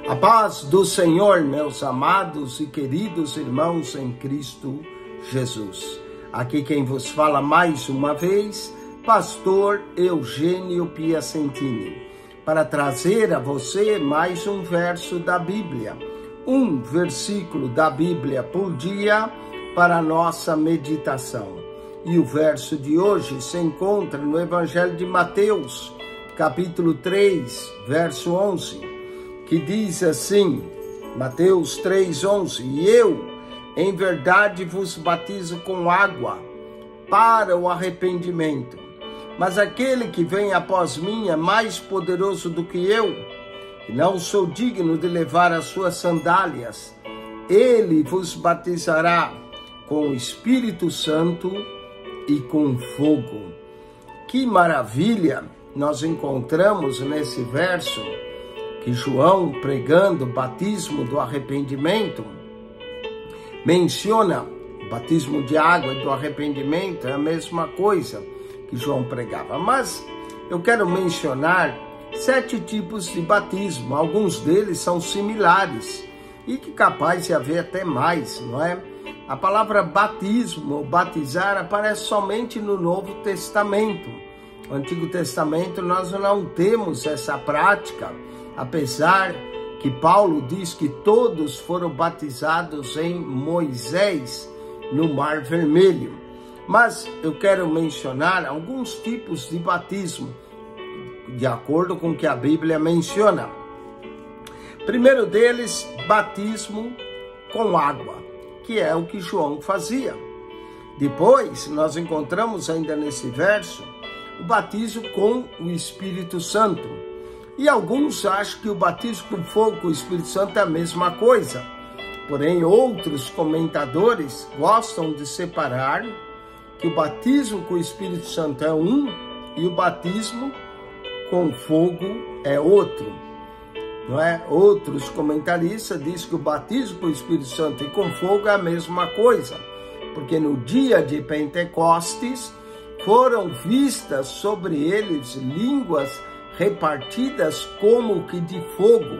A paz do Senhor, meus amados e queridos irmãos em Cristo Jesus. Aqui quem vos fala mais uma vez, pastor Eugênio Piacentini, para trazer a você mais um verso da Bíblia, um versículo da Bíblia por dia para a nossa meditação. E o verso de hoje se encontra no Evangelho de Mateus, capítulo 3, verso 11, que diz assim, Mateus 3:11, e eu, em verdade, vos batizo com água para o arrependimento, mas aquele que vem após mim é mais poderoso do que eu, e não sou digno de levar as suas sandálias. Ele vos batizará com o Espírito Santo e com fogo. Que maravilha nós encontramos nesse verso, que João, pregando o batismo do arrependimento, menciona o batismo de água e do arrependimento, é a mesma coisa que João pregava. Mas eu quero mencionar 7 tipos de batismo, alguns deles são similares e que capaz de haver até mais, não é? A palavra batismo, ou batizar, aparece somente no Novo Testamento. No Antigo Testamento nós não temos essa prática, apesar que Paulo diz que todos foram batizados em Moisés no Mar Vermelho. Mas eu quero mencionar alguns tipos de batismo, de acordo com o que a Bíblia menciona. Primeiro deles, batismo com água, que é o que João fazia. Depois, nós encontramos ainda nesse verso, o batismo com o Espírito Santo. E alguns acham que o batismo com fogo com o Espírito Santo é a mesma coisa. Porém, outros comentadores gostam de separar que o batismo com o Espírito Santo é um e o batismo com fogo é outro. Não é? Outros comentaristas dizem que o batismo com o Espírito Santo e com fogo é a mesma coisa. Porque no dia de Pentecostes foram vistas sobre eles línguas repartidas como que de fogo.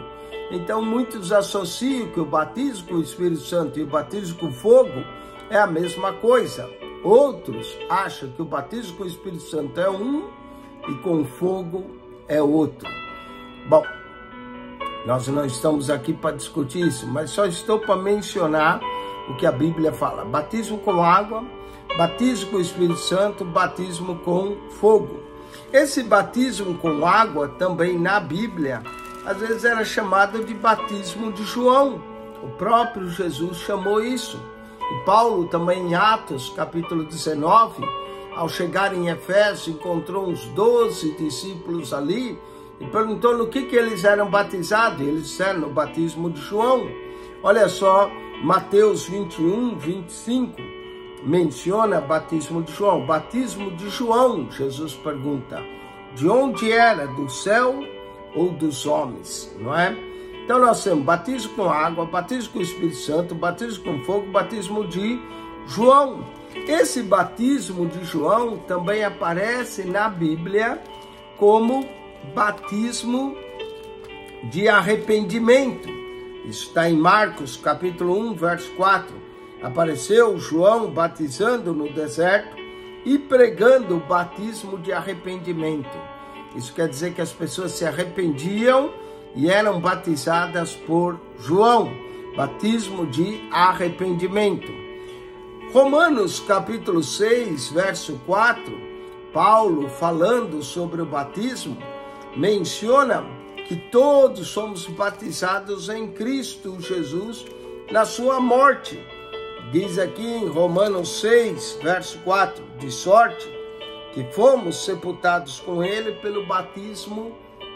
Então muitos associam que o batismo com o Espírito Santo e o batismo com fogo é a mesma coisa. Outros acham que o batismo com o Espírito Santo é um e com fogo é outro. Bom, nós não estamos aqui para discutir isso, mas só estou para mencionar o que a Bíblia fala. Batismo com água, batismo com o Espírito Santo, batismo com fogo. Esse batismo com água também na Bíblia, às vezes era chamado de batismo de João. O próprio Jesus chamou isso. E Paulo também em Atos, capítulo 19, ao chegar em Efésios, encontrou uns 12 discípulos ali e perguntou no que eles eram batizados. E eles disseram no batismo de João. Olha só, Mateus 21, 25. Menciona batismo de João. Batismo de João, Jesus pergunta, de onde era? Do céu ou dos homens? Não é? Então nós temos batismo com água, batismo com o Espírito Santo, batismo com fogo, batismo de João. Esse batismo de João também aparece na Bíblia como batismo de arrependimento. Isso está em Marcos capítulo 1, verso 4. Apareceu João batizando no deserto e pregando o batismo de arrependimento. Isso quer dizer que as pessoas se arrependiam e eram batizadas por João. Batismo de arrependimento. Romanos capítulo 6, verso 4, Paulo, falando sobre o batismo, menciona que todos somos batizados em Cristo Jesus na sua morte. Diz aqui em Romanos 6, verso 4, de sorte que fomos sepultados com ele pelo batismo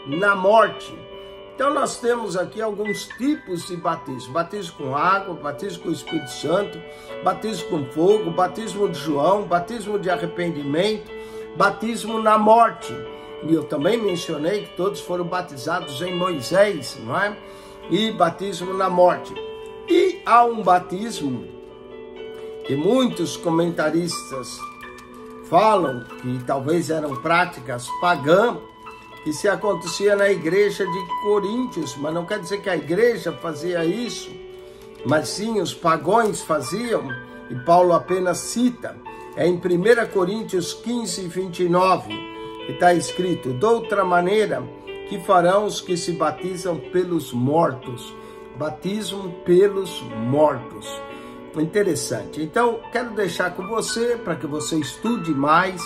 na morte. Então nós temos aqui alguns tipos de batismo. Batismo com água, batismo com o Espírito Santo, batismo com fogo, batismo de João, batismo de arrependimento, batismo na morte. E eu também mencionei que todos foram batizados em Moisés, não é? E batismo na morte. E há um batismo que muitos comentaristas falam que talvez eram práticas pagãs, que se acontecia na igreja de Coríntios, mas não quer dizer que a igreja fazia isso, mas sim os pagãos faziam, e Paulo apenas cita, é em 1 Coríntios 15, 29, que está escrito: de outra maneira que farão os que se batizam pelos mortos. Batismo pelos mortos. Interessante. Então, quero deixar com você, para que você estude mais,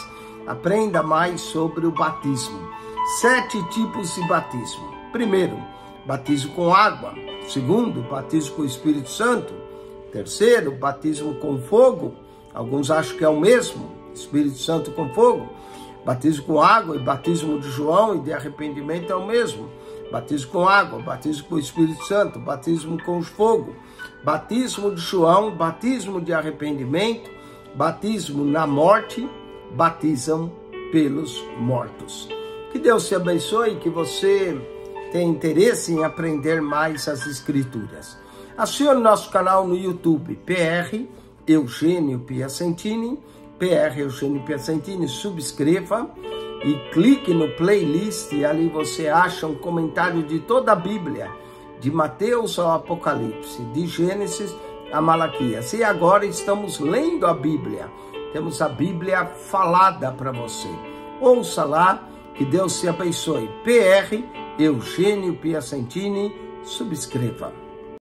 aprenda mais sobre o batismo. 7 tipos de batismo. Primeiro, batismo com água. Segundo, batismo com o Espírito Santo. Terceiro, batismo com fogo. Alguns acham que é o mesmo, Espírito Santo com fogo. Batismo com água e batismo de João e de arrependimento é o mesmo. Batismo com água, batismo com o Espírito Santo, batismo com fogo. Batismo de João, batismo de arrependimento, batismo na morte, batizam pelos mortos. Que Deus te abençoe, que você tenha interesse em aprender mais as Escrituras. Acione nosso canal no YouTube, PR Eugênio Piacentini, PR Eugênio Piacentini, subscreva e clique no playlist, e ali você acha um comentário de toda a Bíblia, de Mateus ao Apocalipse, de Gênesis a Malaquias. E agora estamos lendo a Bíblia, temos a Bíblia falada para você. Ouça lá, que Deus te abençoe. PR Eugênio Piacentini, subscreva.